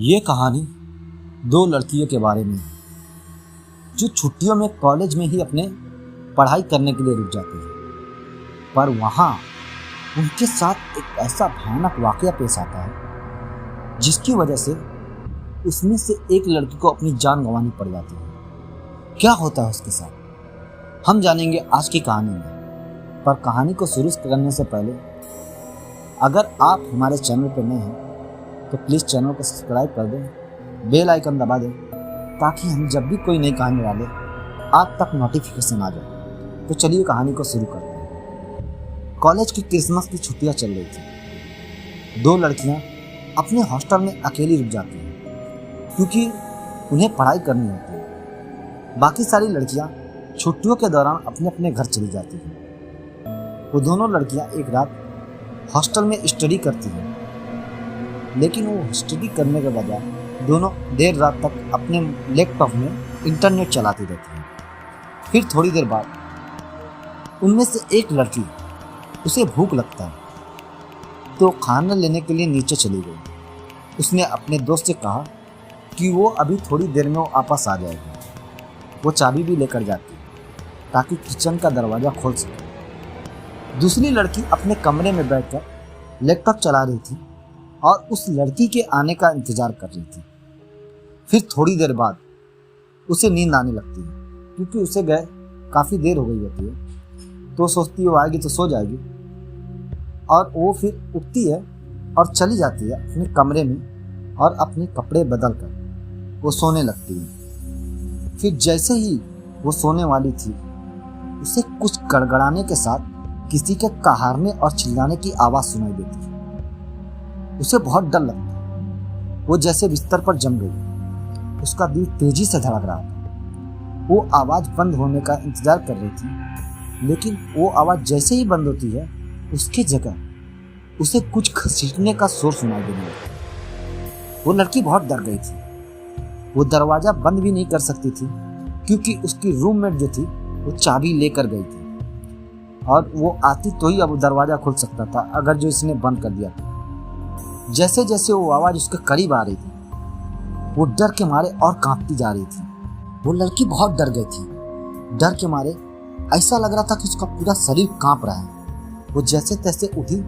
ये कहानी दो लड़कियों के बारे में है जो छुट्टियों में कॉलेज में ही अपने पढ़ाई करने के लिए रुक जाती है। पर वहाँ उनके साथ एक ऐसा भयानक वाकया पेश आता है जिसकी वजह से उसमें से एक लड़की को अपनी जान गंवानी पड़ जाती है। क्या होता है उसके साथ हम जानेंगे आज की कहानी में। पर कहानी को शुरू करने से पहले अगर आप हमारे चैनल पर नए हैं तो प्लीज़ चैनल को सब्सक्राइब कर दें, बेल आइकन दबा दें ताकि हम जब भी कोई नई कहानी डालें आप तक नोटिफिकेशन आ जाए। तो चलिए कहानी को शुरू करते हैं। कॉलेज की क्रिसमस की छुट्टियां चल रही थी। दो लड़कियां अपने हॉस्टल में अकेली रुक जाती हैं क्योंकि उन्हें पढ़ाई करनी होती है। बाकी सारी लड़कियां छुट्टियों के दौरान अपने अपने घर चली जाती हैं। वो दोनों लड़कियां एक रात हॉस्टल में स्टडी करती हैं, लेकिन वो स्टडी करने के बजाय दोनों देर रात तक अपने लैपटॉप में इंटरनेट चलाती रहती हैं। फिर थोड़ी देर बाद उनमें से एक लड़की उसे भूख लगता है तो खाना लेने के लिए नीचे चली गई। उसने अपने दोस्त से कहा कि वो अभी थोड़ी देर में वापस आ जाएगी। वो चाबी भी लेकर जाती ताकि किचन का दरवाज़ा खोल सके। दूसरी लड़की अपने कमरे में बैठकर लैपटॉप चला रही थी और उस लड़की के आने का इंतज़ार कर रही थी। फिर थोड़ी देर बाद उसे नींद आने लगती है क्योंकि उसे गए काफ़ी देर हो गई होती है। तो सोचती है वो आएगी तो सो जाएगी, और वो फिर उठती है और चली जाती है अपने कमरे में और अपने कपड़े बदल कर वो सोने लगती है। फिर जैसे ही वो सोने वाली थी उसे कुछ गड़गड़ाने के साथ किसी के कहारने और चिल्लाने की आवाज़ सुनाई देती है। उसे बहुत डर लगता है। वो जैसे बिस्तर पर जम गई। उसका दिल तेजी से धड़क रहा था। वो आवाज़ बंद होने का इंतजार कर रही थी, लेकिन वो आवाज़ जैसे ही बंद होती है उसकी जगह उसे कुछ घसीटने का शोर सुनाई देने लगता। वो लड़की बहुत डर गई थी। वो दरवाज़ा बंद भी नहीं कर सकती थी क्योंकि उसकी रूममेट जो थी वो चाबी लेकर गई थी, और वो आती तो ही अब दरवाज़ा खुल सकता था अगर जो इसने बंद कर दिया था। जैसे जैसे वो आवाज़ उसके करीब आ रही थी वो डर के मारे और कांपती जा रही थी। वो लड़की बहुत डर गई थी। डर के मारे ऐसा लग रहा था कि उसका पूरा शरीर कांप रहा है। वो जैसे तैसे उठी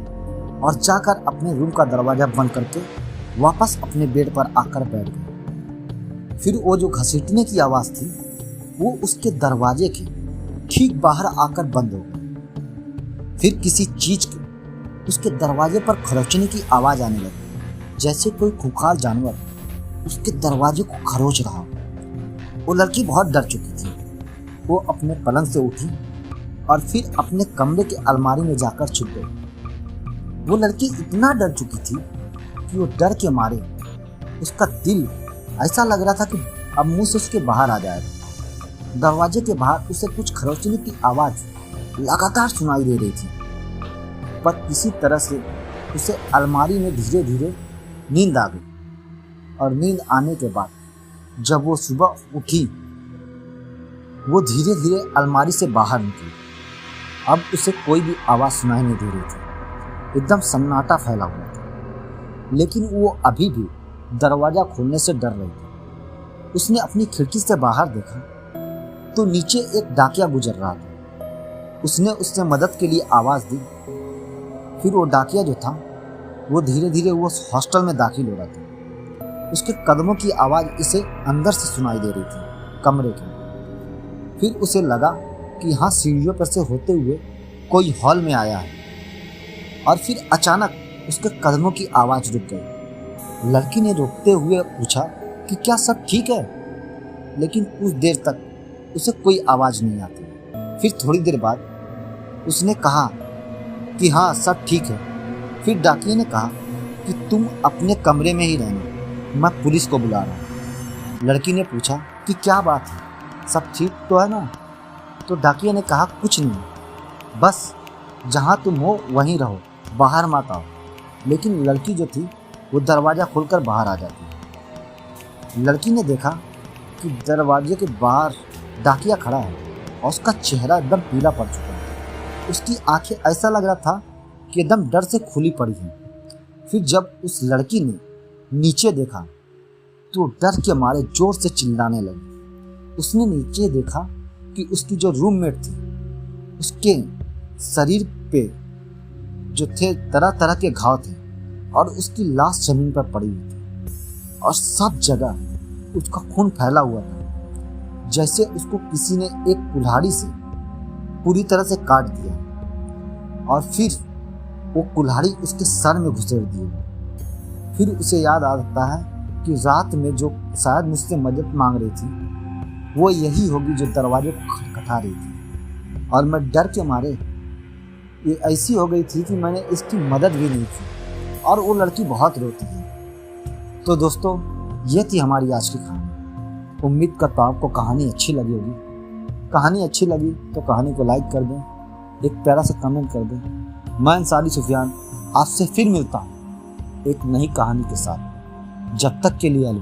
और जाकर अपने रूम का दरवाज़ा बंद करके वापस अपने बेड पर आकर बैठ गई। फिर वो जो घसीटने की आवाज़ थी वो उसके दरवाजे के ठीक बाहर आकर बंद हो गई। फिर किसी चीज़ के उसके दरवाजे पर खरोचने की आवाज़ आने लगी, जैसे कोई खूंखार जानवर उसके दरवाजे को खरोच रहा हो। वो लड़की बहुत डर चुकी थी। वो अपने पलंग से उठी और फिर अपने कमरे के अलमारी में जाकर छुप गई। वो लड़की इतना डर चुकी थी कि वो डर के मारे उसका दिल ऐसा लग रहा था कि अब मुंह से उसके बाहर आ जाएगा। दरवाजे के बाहर उसे कुछ खरोचने की आवाज़ लगातार सुनाई दे रही थी, पर किसी तरह से उसे अलमारी में धीरे धीरे नींद आ गई। और नींद आने के बाद जब वो सुबह उठी वो धीरे धीरे अलमारी से बाहर निकली। अब उसे कोई भी आवाज़ सुनाई नहीं दे रही थी। एकदम सन्नाटा फैला हुआ था, लेकिन वो अभी भी दरवाज़ा खोलने से डर रही थी। उसने अपनी खिड़की से बाहर देखा तो नीचे एक डाकिया गुजर रहा था। उसने उससे मदद के लिए आवाज़ दी। फिर वो डाकिया जो था वो धीरे धीरे वो हॉस्टल में दाखिल हो रहा था। उसके कदमों की आवाज़ इसे अंदर से सुनाई दे रही थी कमरे के। फिर उसे लगा कि यहाँ सीढ़ियों पर से होते हुए कोई हॉल में आया है, और फिर अचानक उसके कदमों की आवाज़ रुक गई। लड़की ने रोकते हुए पूछा कि क्या सब ठीक है, लेकिन कुछ देर तक उसे कोई आवाज़ नहीं आती। फिर थोड़ी देर बाद उसने कहा कि हाँ सब ठीक है। फिर डाकिया ने कहा कि तुम अपने कमरे में ही रहना, मैं पुलिस को बुला रहा हूँ। लड़की ने पूछा कि क्या बात है, सब ठीक तो है ना? तो डाकिया ने कहा कुछ नहीं, बस जहाँ तुम हो वहीं रहो, बाहर मत आओ। लेकिन लड़की जो थी वो दरवाज़ा खोलकर बाहर आ जाती। लड़की ने देखा कि दरवाजे के बाहर डाकिया खड़ा है और उसका चेहरा एकदम पीला पड़ चुका है। उसकी आंखें ऐसा लग रहा था कि एकदम डर से खुली पड़ी हैं। फिर जब उस लड़की ने नीचे देखा तो डर के मारे जोर से चिल्लाने लगी। उसने नीचे देखा कि उसकी जो रूममेट थी उसके शरीर पे जो थे तरह तरह के घाव थे और उसकी लाश जमीन पर पड़ी हुई थी और सब जगह उसका खून फैला हुआ था, जैसे उसको किसी ने एक कुल्हाड़ी से पूरी तरह से काट दिया और फिर वो कुल्हाड़ी उसके सर में घुसेड़ दी। फिर उसे याद आता है कि रात में जो शायद मुझसे मदद मांग रही थी वो यही होगी जो दरवाजे को खटखटा रही थी, और मैं डर के मारे ये ऐसी हो गई थी कि मैंने इसकी मदद भी नहीं की और वो लड़की बहुत रोती है। तो दोस्तों, ये थी हमारी आज की कहानी। उम्मीद करता हूं आपको कहानी अच्छी लगी होगी। कहानी अच्छी लगी तो कहानी को लाइक कर दें, एक प्यारा सा कमेंट कर दें। मैं अंसारी सुफियान आपसे फिर मिलता हूँ एक नई कहानी के साथ। जब तक के लिए अलविदा।